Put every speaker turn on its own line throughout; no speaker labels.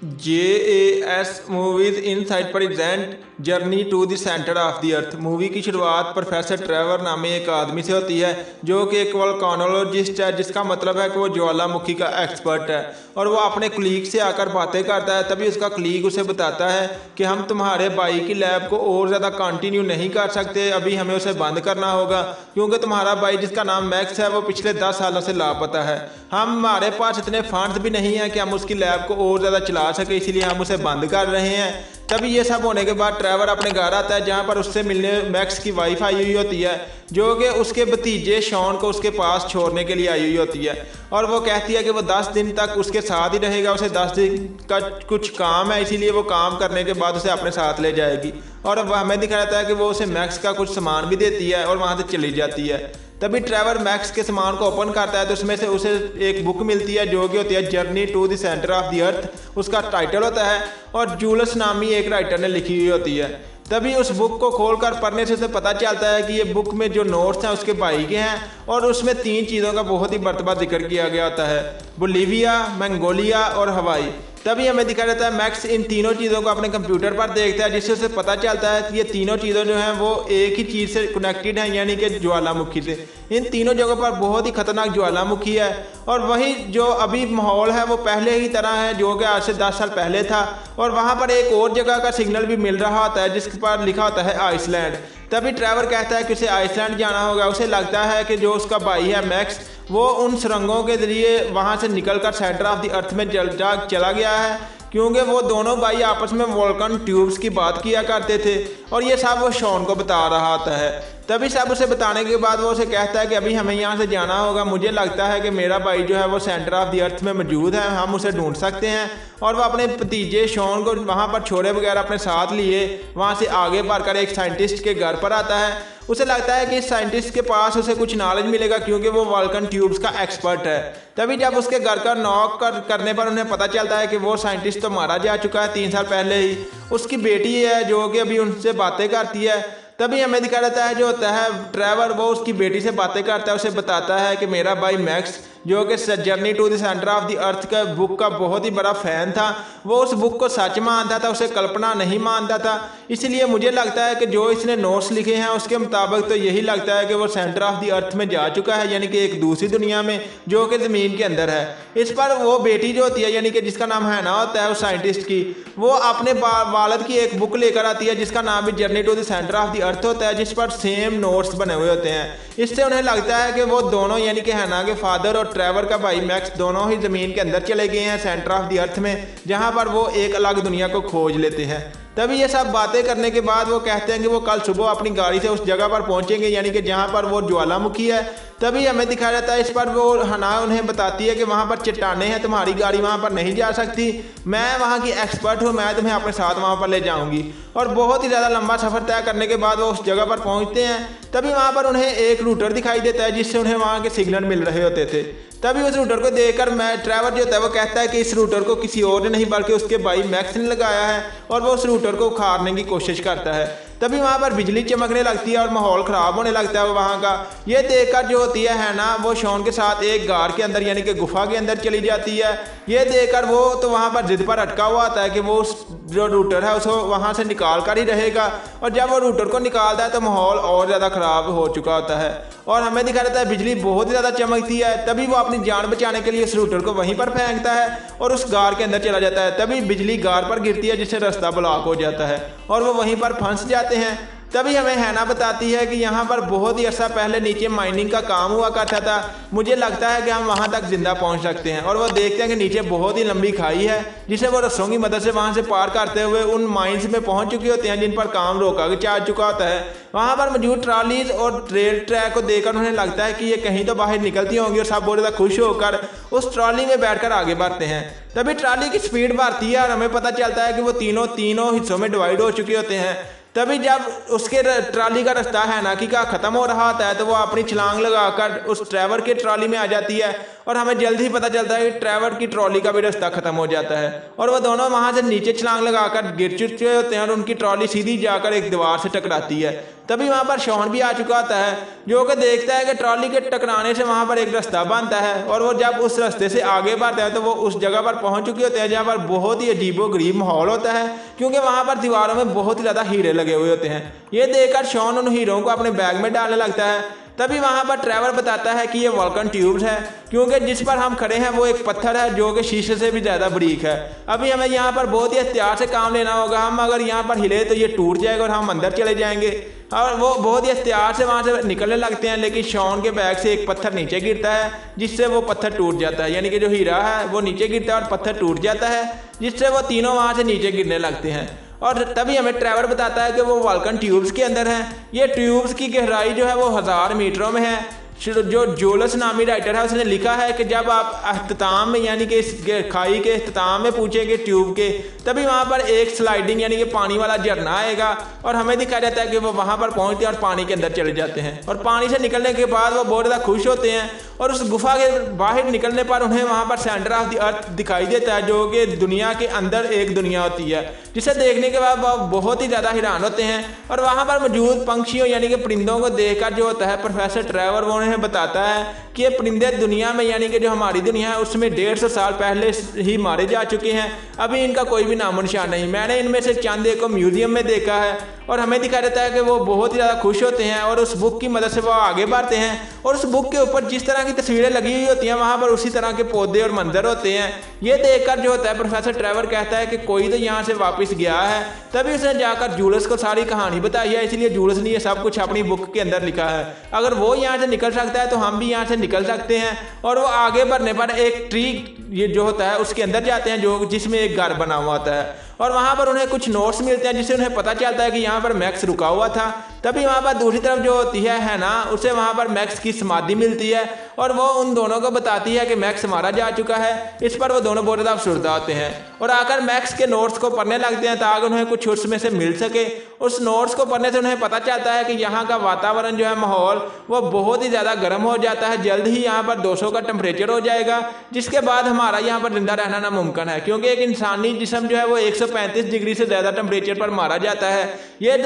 JAS movies insight present journey to the centre of the earth. Movie की शुरुआत professor Trevor नामे एक आदमी से होती है जो कि एक वोल्कानोलॉजिस्ट है, जिसका मतलब है कि वो ज्वालामुखी का एक्सपर्ट है। और वो अपने कलीग से आकर बातें करता है। तभी उसका कलीग उसे बताता है कि हम तुम्हारे भाई की लैब को और ज़्यादा कंटिन्यू नहीं कर सकते, अभी हमें उसे बंद करना होगा, क्योंकि तुम्हारा भाई जिसका नाम मैक्स है वो पिछले 10 सालों से लापता है। हमारे पास इतने फंड्स भी नहीं हैं कि हम उसकी लैब को और ज़्यादा चला सके, इसलिए हम उसे बंद कर रहे हैं। तभी ये सब होने के बाद ट्रेवर अपने घर आता है, जहाँ पर उससे मिलने मैक्स की वाइफ आई हुई होती है, जो कि उसके भतीजे शॉन को उसके पास छोड़ने के लिए आई हुई होती है। और वो कहती है कि वो 10 दिन तक उसके साथ ही रहेगा, उसे 10 दिन का कुछ काम है, इसीलिए वो काम करने के बाद उसे अपने साथ ले जाएगी। और अब हमें दिखा जाता है कि वो उसे मैक्स का कुछ सामान भी देती है और वहाँ से चली जाती है। तभी ट्रेवर मैक्स के सामान को ओपन करता है तो उसमें से उसे एक बुक मिलती है जो कि होती है journey to the centre of the earth, उसका टाइटल होता है, और जूलस नामी एक राइटर ने लिखी हुई होती है। तभी उस बुक को खोलकर पढ़ने से उसे पता चलता है कि ये बुक में जो नोट्स हैं उसके भाई के हैं, और उसमें 3 चीज़ों का बहुत ही मर्तबा जिक्र किया गया होता है, बोलीविया, मंगोलिया और हवाई। तभी हमें दिखाया जाता है मैक्स इन तीनों चीज़ों को अपने कंप्यूटर पर देखता है, जिससे उसे पता चलता है कि ये तीनों चीज़ें जो हैं वो एक ही चीज़ से कनेक्टेड हैं, यानी कि ज्वालामुखी से। इन तीनों जगहों पर बहुत ही खतरनाक ज्वालामुखी है, और वही जो अभी माहौल है वो पहले की तरह है जो कि आज से 10 साल पहले था। और वहाँ पर एक और जगह का सिग्नल भी मिल रहा होता है जिसके पर लिखा होता है आइसलैंड। तभी ट्रेवर कहता है कि उसे आइसलैंड जाना होगा। उसे लगता है कि जो उसका भाई है मैक्स, वो उन सुरंगों के जरिए वहाँ से निकलकर सेंटर ऑफ द अर्थ में चला गया है, क्योंकि वो दोनों भाई आपस में वोल्कन ट्यूब्स की बात किया करते थे। और ये सब वो शॉन को बता रहा होता है। तभी सब उसे बताने के बाद वो उसे कहता है कि अभी हमें यहाँ से जाना होगा, मुझे लगता है कि मेरा भाई जो है वो सेंटर ऑफ द अर्थ में मौजूद है, हम उसे ढूंढ सकते हैं। और वो अपने भतीजे शॉन को वहाँ पर छोड़े बगैर अपने साथ लिए वहाँ से आगे बढ़कर एक साइंटिस्ट के घर पर आता है। उसे लगता है कि इस साइंटिस्ट के पास उसे कुछ नॉलेज मिलेगा, क्योंकि वो वोल्कन ट्यूब्स का एक्सपर्ट है। तभी जब उसके घर का नॉक करने पर उन्हें पता चलता है कि वो साइंटिस्ट तो मारा जा चुका है 3 साल पहले ही। उसकी बेटी है जो कि अभी उनसे बातें करती है। तभी हमें दिखा जाता है जो होता है ट्रेवर, वो उसकी बेटी से बातें करता है, उसे बताता है कि मेरा भाई मैक्स जो कि journey to the centre of the earth का बुक का बहुत ही बड़ा फ़ैन था, वो उस बुक को सच मानता था, उसे कल्पना नहीं मानता था। इसलिए मुझे लगता है कि जो इसने नोट्स लिखे हैं उसके मुताबिक तो यही लगता है कि वो सेंटर ऑफ द अर्थ में जा चुका है, यानी कि एक दूसरी दुनिया में जो कि ज़मीन के अंदर है। इस पर वो बेटी जो होती है, यानी कि जिसका नाम हैना होता है उस साइंटिस्ट की, वो अपने वालिद की एक बुक लेकर आती है जिसका नाम भी journey to the centre of the earth होता है, जिस पर सेम नोट्स बने हुए होते हैं। इससे उन्हें लगता है कि वो दोनों, यानी कि हैना के फादर और ट्रेवर का भाई मैक्स, दोनों ही ज़मीन के अंदर चले गए हैं सेंटर ऑफ द अर्थ में, जहाँ पर वो एक अलग दुनिया को खोज लेते हैं। तभी ये सब बातें करने के बाद वो कहते हैं कि वो कल सुबह अपनी गाड़ी से उस जगह पर पहुंचेंगे, यानी कि जहाँ पर वो ज्वालामुखी है। तभी हमें दिखाया जाता है इस पर वो हना उन्हें बताती है कि वहाँ पर चट्टानें हैं, तुम्हारी गाड़ी वहाँ पर नहीं जा सकती, मैं वहाँ की एक्सपर्ट हूँ, मैं तुम्हें अपने साथ वहाँ पर ले जाऊँगी। और बहुत ही ज़्यादा लंबा सफ़र तय करने के बाद वो उस जगह पर पहुँचते हैं। तभी वहाँ पर उन्हें एक रूटर दिखाई देता है जिससे उन्हें वहाँ के सिग्नल मिल रहे होते थे। तभी उस रूटर को देखकर मैं ट्रेवर जो होता है वो कहता है कि इस रूटर को किसी और ने नहीं बल्कि उसके भाई मैक्स ने लगाया है, और वो उस रूटर को उखाड़ने की कोशिश करता है। तभी वहाँ पर बिजली चमकने लगती है और माहौल ख़राब होने लगता है वहाँ का। ये देखकर जो होती है ना, वो शॉन के साथ एक गार के अंदर, यानी कि गुफा के अंदर चली जाती है। ये देखकर वो तो वहाँ पर जिद पर अटका हुआ आता है कि वो उस जो रूटर है उसको वहाँ से निकाल कर ही रहेगा। और जब वो रूटर को निकालता है तो माहौल और ज़्यादा ख़राब हो चुका होता है, और हमें दिखा जाता है बिजली बहुत ही ज़्यादा चमकती है। तभी वो अपनी जान बचाने के लिए उस रूटर को वहीं पर फेंकता है और उस गार के अंदर चला जाता है। तभी बिजली गार पर गिरती है जिससे रास्ता ब्लॉक हो जाता है और वो वहीं पर फंस जाते हैं। तभी हमें हैना बताती है कि यहाँ पर बहुत ही अर्सा पहले नीचे माइनिंग का काम हुआ करता था, मुझे लगता है कि हम वहाँ तक जिंदा पहुँच सकते हैं। और वो देखते हैं कि नीचे बहुत ही लंबी खाई है जिसे वो रस्सों की मदद से वहाँ से पार करते हुए उन माइंस में पहुँच चुके होते हैं जिन पर काम रोका जा चुका होता है। वहाँ पर मौजूद ट्रॉलीज और रेल ट्रैक को देखकर उन्हें लगता है कि ये कहीं तो बाहर निकलती होंगी, और सब बहुत ज़्यादा खुश होकर उस ट्रॉली में बैठकर आगे बढ़ते हैं। तभी ट्रॉली की स्पीड बढ़ती है और हमें पता चलता है कि वो तीनों हिस्सों में डिवाइड हो चुके होते हैं। तभी जब उसके ट्रॉली का रास्ता हैना की का ख़त्म हो रहा होता है तो वो अपनी छलांग लगाकर उस ट्रेवर के ट्रॉली में आ जाती है और हमें जल्द ही पता चलता है कि ट्रेवर की ट्रॉली का भी रास्ता खत्म हो जाता है और वो दोनों वहाँ से नीचे छलांग लगाकर गिर चुके होते हैं और उनकी ट्रॉली सीधी जाकर एक दीवार से टकराती है। तभी वहाँ पर शॉन भी आ चुका होता है जो कि देखता है कि ट्रॉली के टकराने से वहाँ पर एक रास्ता बनता है और वो जब उस रास्ते से आगे बढ़ता है तो वो उस जगह पर पहुँच चुके होते हैं जहाँ पर बहुत ही अजीबोगरीब माहौल होता है क्योंकि वहाँ पर दीवारों में बहुत ही ज़्यादा हीरे लगे हुए होते हैं। ये देखकर शॉन उन हीरों को अपने बैग में डालने लगता है। तभी वहाँ पर ट्रेवर बताता है कि ये वॉल्कन ट्यूब्स है क्योंकि जिस पर हम खड़े हैं वो एक पत्थर है जो कि शीशे से भी ज़्यादा बारीक है। अभी हमें यहाँ पर बहुत ही एहतियात से काम लेना होगा, हम अगर यहाँ पर हिले तो ये टूट जाएगा और हम अंदर चले जाएंगे। और वो बहुत ही एहतियात से वहाँ से निकलने लगते हैं लेकिन शॉन के बैग से एक पत्थर नीचे गिरता है जिससे वो पत्थर टूट जाता है, यानी कि जो हीरा है वो नीचे गिरता है और पत्थर टूट जाता है जिससे वो तीनों वहाँ से नीचे गिरने लगते हैं। और तभी हमें ट्रेवर बताता है कि वो वॉल्कन ट्यूब्स के अंदर हैं। ये ट्यूब्स की गहराई जो है वो 1000 मीटरों में है। जो जोलस नामी राइटर है उसने लिखा है कि जब आप अख्ताम में यानी कि इस खाई के अख्ताम में पूछेंगे ट्यूब के तभी वहाँ पर एक स्लाइडिंग यानी कि पानी वाला झरना आएगा और हमें दिखाया जाता है कि वो वहाँ पर पहुँचते हैं और पानी के अंदर चले जाते हैं और पानी से निकलने के बाद वो बहुत ज़्यादा खुश होते हैं और उस गुफा के बाहर निकलने पर उन्हें वहाँ पर सेंटर ऑफ द अर्थ दिखाई देता है जो कि दुनिया के अंदर एक दुनिया होती है जिसे देखने के बाद वो बहुत ही ज़्यादा हैरान होते हैं और वहाँ पर मौजूद पंछियों यानी कि परिंदों को देखकर जो होता है प्रोफेसर ट्रेवर वो उन्हें बताता है कि ये परिंदे दुनिया में यानी कि जो हमारी दुनिया है उसमें 150 साल पहले ही मारे जा चुके हैं, अभी इनका कोई भी नामो निशान नहीं। मैंने इनमें से चंद एक को म्यूजियम में देखा है और हमें दिखाया जाता है कि वो बहुत ही ज़्यादा खुश होते हैं और उस बुक की मदद से वो आगे बढ़ते हैं और उस बुक के ऊपर जिस तरह की तस्वीरें लगी हुई होती हैं वहाँ पर उसी तरह के पौधे और मंजर होते हैं। ये देखकर जो होता है प्रोफेसर ट्रेवर कहता है कि कोई तो यहाँ से वापस गया है। तभी उसने जाकर जूलस को सारी कहानी बताई है, इसलिए जूलस ने ये सब कुछ अपनी बुक के अंदर लिखा है। अगर वो यहाँ से निकल सकता है तो हम भी यहाँ से निकल सकते हैं। और वो आगे बढ़ने पर एक ट्री ये जो होता है उसके अंदर जाते हैं जो जिसमें एक घर बना हुआ होता है और वहाँ पर उन्हें कुछ नोट्स मिलते हैं जिससे उन्हें पता चलता है कि यहाँ पर मैक्स रुका हुआ था। तभी वहाँ पर दूसरी तरफ जो होती है ना उसे वहाँ पर मैक्स की समाधि मिलती है और वो उन दोनों को बताती है कि मैक्स मारा जा चुका है। इस पर वो दोनों बहुत ज़्यादा अफसरदा होते हैं और आकर मैक्स के नोट्स को पढ़ने लगते हैं ताकि उन्हें कुछ उसमें से मिल सके। उस नोट्स को पढ़ने से उन्हें पता चलता है कि यहाँ का वातावरण जो है माहौल वो बहुत ही ज़्यादा गर्म हो जाता है, जल्द ही यहाँ पर 200 का टेम्परेचर हो जाएगा जिसके बाद हमारा यहाँ पर जिंदा रहना नामुमकिन है क्योंकि एक इंसानी जिस्म जो है वो 135 डिग्री से ज़्यादा टेम्परेचर पर मारा जाता है। ये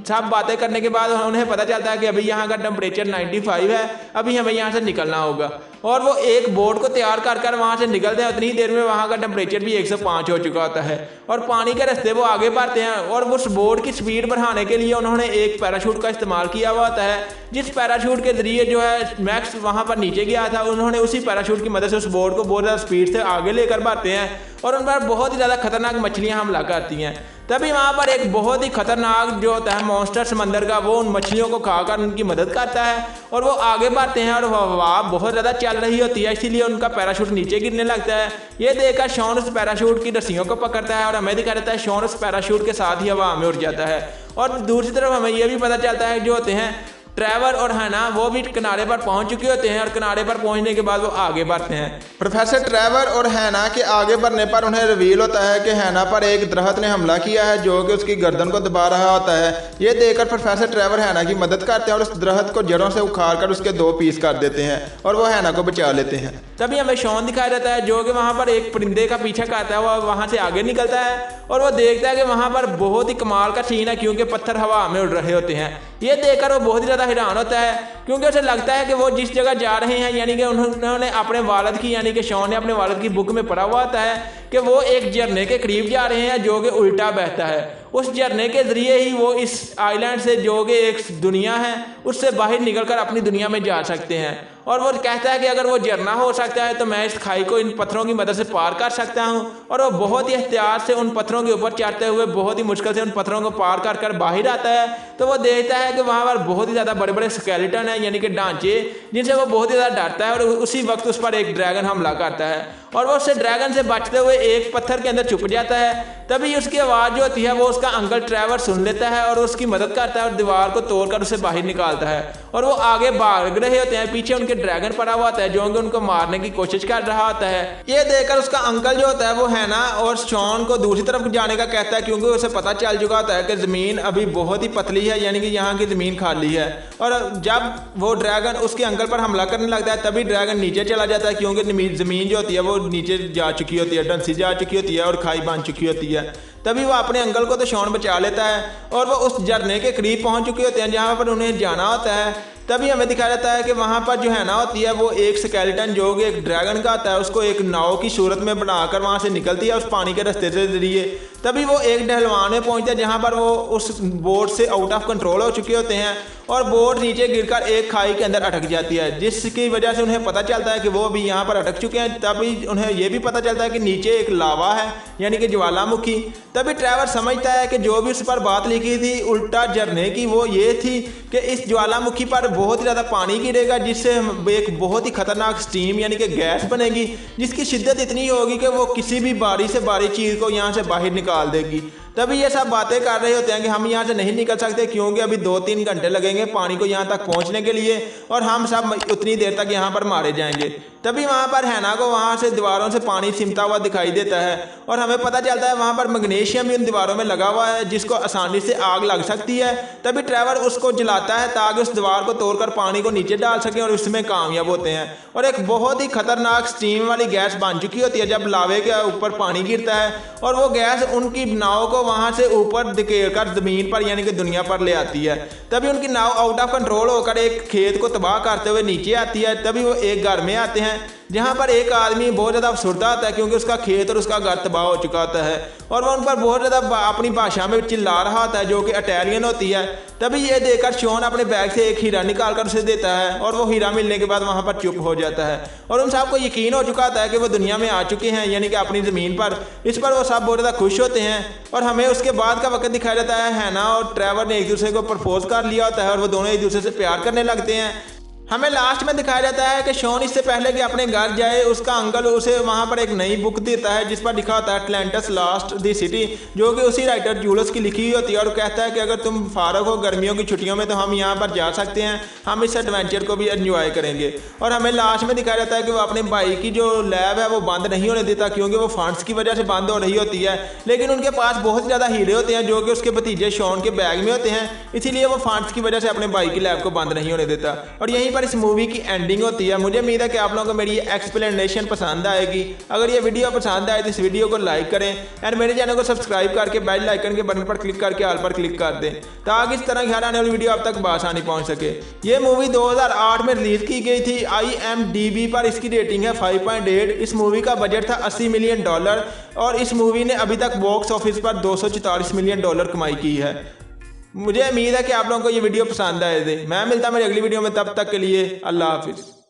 सब बातें करने के बाद उन्हें पता चलता है कि अभी यहाँ का टेम्परेचर 95 है, अभी हमें यहाँ से निकलना होगा और वो एक बोट को तैयार कर कर वहाँ से निकलते हैं। उतनी देर में वहाँ का टेम्परेचर भी 105 हो चुका होता है और पानी के रास्ते वो आगे बढ़ते हैं और उस बोट की स्पीड बढ़ाने के लिए उन्होंने एक पैराशूट का इस्तेमाल किया हुआ होता है जिस पैराशूट के जरिए जो है मैक्स वहाँ पर नीचे गया था। उन्होंने उसी पैराशूट की मदद से उस बोट को बहुत ज़्यादा स्पीड से आगे लेकर बढ़ते हैं और उन पर बहुत ही ज़्यादा खतरनाक मछलियाँ हमला करती हैं। तभी वहाँ पर एक बहुत ही खतरनाक जो होता है मॉन्स्टर समंदर का वो उन मछलियों को खाकर उनकी मदद करता है और वो आगे बढ़ते हैं और हवा बहुत ज़्यादा चल रही होती है इसीलिए उनका पैराशूट नीचे गिरने लगता है। ये देखकर शॉन उस पैराशूट की रस्सियों को पकड़ता है और हमें दिखा देता है शॉन उस पैराशूट के साथ ही हवा में उड़ जाता है। और दूसरी तरफ हमें यह भी पता चलता है जो होते हैं ट्रेवर और है ना वो भी किनारे पर पहुंच चुके होते हैं और किनारे पर पहुंचने के बाद वो आगे बढ़ते हैं।
प्रोफेसर ट्रेवर और हैना के आगे बढ़ने पर उन्हें रिवील होता है कि हैना पर एक दरख्त ने हमला किया है जो कि उसकी गर्दन को दबा रहा होता है। ये देखकर प्रोफेसर ट्रेवर हैना की मदद करते हैं और उस दरख्त को जड़ों से उखाड़ कर उसके 2 पीस कर देते हैं और वो हैना को बचा लेते हैं।
तभी हमें शॉन दिखाया जाता है जो कि वहाँ पर एक परिंदे का पीछा करता है, वो वहाँ से आगे निकलता है और वो देखता है कि वहाँ पर बहुत ही कमाल का सीन है क्योंकि पत्थर हवा में उड़ रहे होते हैं। ये देखकर वो बहुत ही ज़्यादा हैरान होता है क्योंकि उसे लगता है कि वो जिस जगह जा रहे हैं यानी कि उन्होंने अपने वालिद की यानी कि शॉन ने अपने वालिद की बुक में पढ़ा हुआ होता है कि वो एक झरने के करीब जा रहे हैं जो कि उल्टा बहता है। उस झरने के जरिए ही वो इस आइलैंड से जो कि एक दुनिया है उससे बाहर निकलकर अपनी दुनिया में जा सकते हैं। और वो कहता है कि अगर वो झरना हो सकता है तो मैं इस खाई को इन पत्थरों की मदद से पार कर सकता हूँ। और वो बहुत ही एहतियात से उन पत्थरों के ऊपर चढ़ते हुए बहुत ही मुश्किल से उन पत्थरों को पार कर कर बाहर आता है तो वो देखता है कि वहाँ पर बहुत ही ज़्यादा बड़े बड़े स्केलेटन हैं यानी कि ढांचे जिनसे वो बहुत ही ज़्यादा डरता है। और उसी वक्त उस पर एक ड्रैगन हमला करता है और वो उससे ड्रैगन से बचते हुए एक पत्थर के अंदर छुप जाता है। तभी उसकी आवाज़ जो होती है वो उसका अंकल ट्रेवर सुन लेता है और उसकी मदद करता है और दीवार को तोड़कर उसे बाहर निकालता है और वो आगे भाग रहे होते हैं। पीछे उनके नीचे ड्रैगन पड़ा हुआ होता है जो कि उनको मारने की कोशिश कर रहा होता है। ये देखकर उसका अंकल जो होता है वो हैना और शॉन को दूसरी तरफ जाने का कहता है, क्योंकि उसे पता चल चुका होता है कि ज़मीन अभी बहुत ही पतली है, यानी कि यहाँ की ज़मीन खाली है। और जब वो ड्रैगन उसके अंकल पर हमला करने लगता है तभी ड्रैगन नीचे चला जाता है, क्योंकि ज़मीन जो होती है वो नीचे जा चुकी होती है, डंसी जा चुकी होती है और खाई बन चुकी होती है। तभी वो अपने अंकल को तो शॉन बचा लेता है और वो उस झरने के करीब पहुंच चुके होते हैं जहां पर उन्हें जाना होता है। तभी हमें दिखाया जाता है कि वहां पर जो है ना होती है वो एक स्केलेटन जो कि एक ड्रैगन का आता है उसको एक नाव की सूरत में बनाकर वहां से निकलती है उस पानी के रास्ते से जरिए। तभी वो एक ढलवान में पहुंचते हैं जहां पर वो उस बोट से आउट ऑफ कंट्रोल हो चुके होते हैं और बोट नीचे गिरकर एक खाई के अंदर अटक जाती है, जिसकी वजह से उन्हें पता चलता है कि वो अभी यहाँ पर अटक चुके हैं। तभी उन्हें यह भी पता चलता है कि नीचे एक लावा है, यानी कि ज्वालामुखी। तभी ट्रैवर समझता है कि जो भी उस पर बात लिखी थी उल्टा झरने की वो ये थी कि इस ज्वालामुखी पर बहुत ही ज़्यादा पानी गिरेगा, जिससे एक बहुत ही खतरनाक स्टीम यानी कि गैस बनेगी, जिसकी शिद्दत इतनी होगी कि वो किसी भी बारी से बारी चीज़ को यहाँ से बाहर निकाल देगी। तभी ये सब बातें कर रहे होते हैं कि हम यहाँ से नहीं निकल सकते क्योंकि अभी 2-3 घंटे लगेंगे पानी को यहाँ तक पहुँचने के लिए और हम सब उतनी देर तक यहाँ पर मारे जाएंगे। तभी वहाँ पर हैना को वहाँ से दीवारों से पानी सिमटा हुआ दिखाई देता है और हमें पता चलता है वहाँ पर मैग्नीशियम भी उन दीवारों में लगा हुआ है जिसको आसानी से आग लग सकती है। तभी ट्रैवर उसको जलाता है ताकि उस दीवार को तोड़कर पानी को नीचे डाल सके और उसमें कामयाब होते हैं। और एक बहुत ही खतरनाक स्टीम वाली गैस बन चुकी होती है जब लावे के ऊपर पानी गिरता है और वो गैस उनकी नाव को वहाँ से ऊपर धकेल कर ज़मीन पर यानी कि दुनिया पर ले आती है। तभी उनकी नाव आउट ऑफ कंट्रोल होकर एक खेत को तबाह करते हुए नीचे आती है। तभी वो एक घर में आते हैं जहाँ पर एक आदमी बहुत ज़्यादा अफसरदा होता है क्योंकि उसका खेत और उसका घर तबाह हो चुका होता है और वह उन पर बहुत ज़्यादा अपनी भाषा में चिल्ला रहा होता है जो कि इटालियन होती है। तभी ये देखकर शॉन अपने बैग से एक हीरा निकाल कर उसे देता है और वो हीरा मिलने के बाद वहाँ पर चुप हो जाता है और उन सबको यकीन हो चुका होता है कि वो दुनिया में आ चुके हैं यानी कि अपनी ज़मीन पर। इस पर वो सब बहुत ज़्यादा खुश होते हैं और हमें उसके बाद का वक्त दिखाया जाता है हैना और ट्रैवर ने एक दूसरे को प्रपोज कर लिया होता है और वो दोनों एक दूसरे से प्यार करने लगते हैं। हमें लास्ट में दिखाया जाता है कि शॉन इससे पहले कि अपने घर जाए उसका अंकल उसे वहाँ पर एक नई बुक देता है जिस पर लिखा होता है अटलांटिस लॉस्ट द सिटी, जो कि उसी राइटर जूलियस की लिखी हुई होती है और कहता है कि अगर तुम फारग हो गर्मियों की छुट्टियों में तो हम यहाँ पर जा सकते हैं, हम इस एडवेंचर को भी एंजॉय करेंगे। और हमें लास्ट में दिखाया जाता है कि वो अपने भाई की जो लैब है वो बंद नहीं होने देता क्योंकि वो फंड्स की वजह से बंद हो रही होती है, लेकिन उनके पास बहुत ज़्यादा हीरे होते हैं जो कि उसके भतीजे शॉन के बैग में होते हैं, इसीलिए वो फंड्स की वजह से अपने भाई की लैब को बंद नहीं होने देता। और यहीं पर इस मूवी की एंडिंग होती है। मुझे उम्मीद है कि आप लोगों को मेरी एक्सप्लेनेशन पसंद आएगी। अगर ये वीडियो पसंद आए तो इस वीडियो को लाइक करें एंड मेरे चैनल को सब्सक्राइब करके बेल आइकन के बटन पर क्लिक करके ऑल पर क्लिक कर दें ताकि इस तरह की हर आने वाली वीडियो आप तक बआसानी पहुंच सके। ये मूवी 2008 में रिलीज की गई थी। IMDb पर इसकी रेटिंग है 5.8। इस मूवी का बजट था $80 मिलियन और इस मूवी ने अभी तक बॉक्स ऑफिस पर $244 मिलियन कमाई की है। मुझे उम्मीद है कि आप लोगों को ये वीडियो पसंद आए थे। मैं मिलता मेरी अगली वीडियो में, तब तक के लिए अल्लाह हाफिज़।